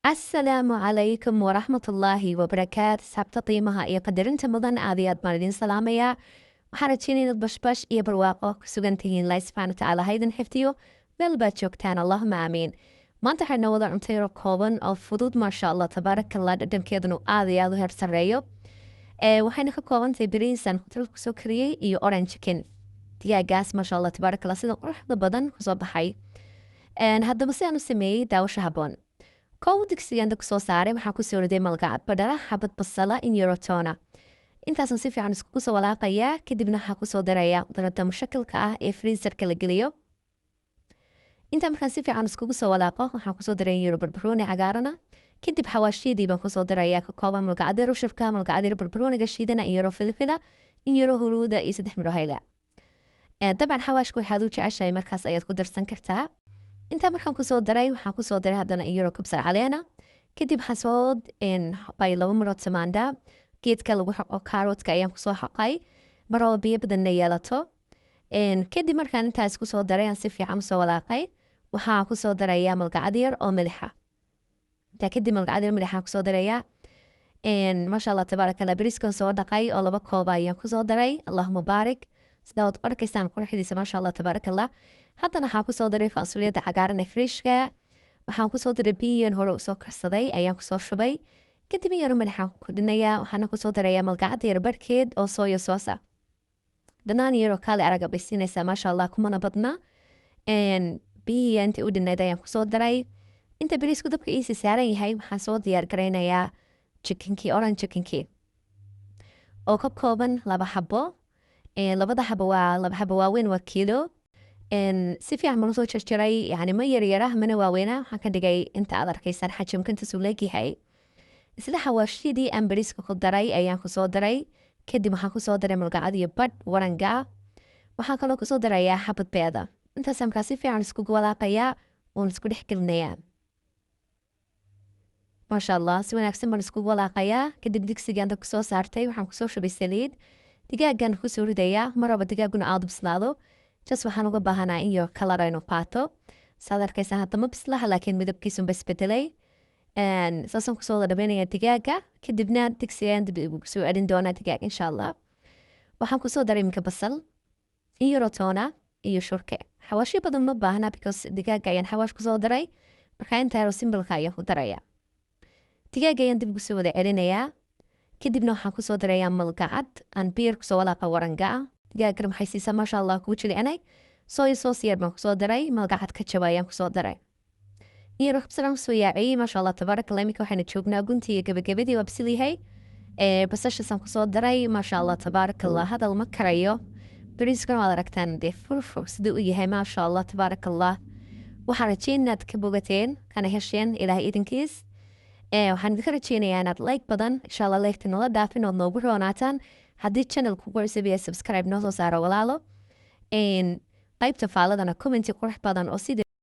السلام عليكم ورحمة الله وبركاته. sabta qiimaha iyo qadarinta mudan aad iyo aad baan idin salaamaya. Waxaan rajeynaya inaad bashbash iyo barwaaqo ku sugan tihiin. Ilaahay subxaana watacaala ha idin xifdiyo meel baad joogtaan, allahuma aamiin. Maanta waxaa inoo wada cunto yaro kooban oo fudud maasha allah tabaaraka allah, dhadhankeeduna aad iyo aad u heer sarreeyo. Waxayna ka kooban tahay bariisan khudrad kusoo kariyey iyo orange chicken. Digaagaas maasha allah tabaaraka allah sida quruxda badan kusoo baxay. Haddaba si aan u sameeyey daawasho habboon. kow digsigan dabka soo saaray waxaa kusoo riday malgacad badhara, xabad basala in yaro toona. Intaasan si fiican iskugu soo walaaqayaa, kadibna waxaa kusoo darayaa qudrada mushakilka ah ee freezerka la geliyo. Intaa markaan si fiican iskugu soo walaaqo waxaa kusoo daray yaro barbarooni cagaarana, kadib xawaashiyadii baan kusoo darayaa ka kooban malgacad yaro shafka, malgacad yaro barbarooniga shiidana, in yaro filfila, in yaro huruuda iyo 3 miro hayla. Dabcan xawaashka waxaad u jeceshahay markaas ayaad ku darsan kartaa. intaa markaan kusoo daray waxaan kusoo daray haddana in yaro kabsar caleena, kadib xasood bay 2 mirood tamaandha, geedka lagu xoqo kaaroodka ayaan kusoo xoqay maroo biyo badanna yeelato. Kadib markaan intaas kusoo daray aan si fiican usoo walaaqay, waxaa kusoo darayaa malgacad yar oo milixa. intaa kadib malgacad yar milixa kusoo darayaa. Maasha allah tabaaraka allah, bariiskan soo dhaqay oo 2 koob ayaan kusoo daray, allahuma baarik. sidaa waad arkaysaan quruxdiisa maasha allah tabaaraka allah. haddana waxaa kusoo daray faasuliyada cagaaran ee friishka. waxaan kusoo daray biyan hore usoo karsaday ayaan kusoo shubay, kadib in yaro madaxaan ku dhinayaa. waxaana kusoo darayaa malgacada yar barhkeed oo sooya soosa. dhanaan yaro kaale araga bay siinaysaa maasha allah, kumana badna. biyiya intii u dhinayd ayaan kusoo daray. inta bariisku dabka iisi saaran yahay waxaan soo diyaar garaynayaa chickenkii, orange chickenkii oo ka kooban 2 xabo. 2 xabo waa 2 xabo waaweyn waa kiilo. si fiican baan usoo jarjaray, yani ma yaryara mana waaweyna. waxaan ka dhigay inta aad arkaysaan xajamka intaasuu leegyahay. isla xawaashidii aan bariiska ku daray ayaan kusoo daray, kadib waxaan kusoo daray malgacad iyo badh waranga. waxaan kaloo kusoo darayaa xabad beeda. intaas markaa si fiican iskugu walaaqayaa oon isku dhex gelinayaa. maasha allah si wanaagsan baan iskugu walaaqayaa. kadib digsigaan dabka soo saartay waxaan kusoo shubay saliid. digaagan kusoo ridayaa maraba digaaguna aad u bislaado. jas waxaan uga baahanaa in yaro kalar aynu qaato. saad arkaysaa hadda ma bislaha, laakiin midabkiisun bas bedelay. saasaan kusoo wada dhamaynayaa digaaga, kadibna digsigaan dib ugu soo celin doonaa digaag insha allah. waxaan kusoo daray iminka basal, in yaro toona iyo shurke. xawaashyo badan ma baahna because digaaga ayaan xawaash kusoo daray, markaa intaa yaro simbalka ayaan ku darayaa. digaaga ayaan dib ugu soo wada celinayaa, kadibna waxaan kusoo darayaa malgacad aan biir kusoo walaaqa waranga ah. digaagar maxay siisaa maasha allah kuu jilicinay. sooya soos yar baan kusoo daray, malgacad ka jaba ayaan kusoo daray. in yaro kabsaraan kusoo yaaciyey maasha allah tabaaraka allah. iminka waxayna joognaa guntii iyo gabagabadii waa bisil yahay. basashaasaan kusoo daray maasha allah tabaaraka allah. hadal ma karayo. bariiskan waad aragtaan dee furfur siduu u yahay maasha allah tabaaraka allah. waxaan rajeyn inaad ka bogateen kana hesheen ilaahay idinkiis. waxaan idinka rajeynayaa inaad like badan insha allah leegta noola dhaafin ood noogu roonaataan. haddii channel kugu cusub yahay subscribe noo soo saaro walaalo. qaybta faaladana commenti qurux badan oo sidii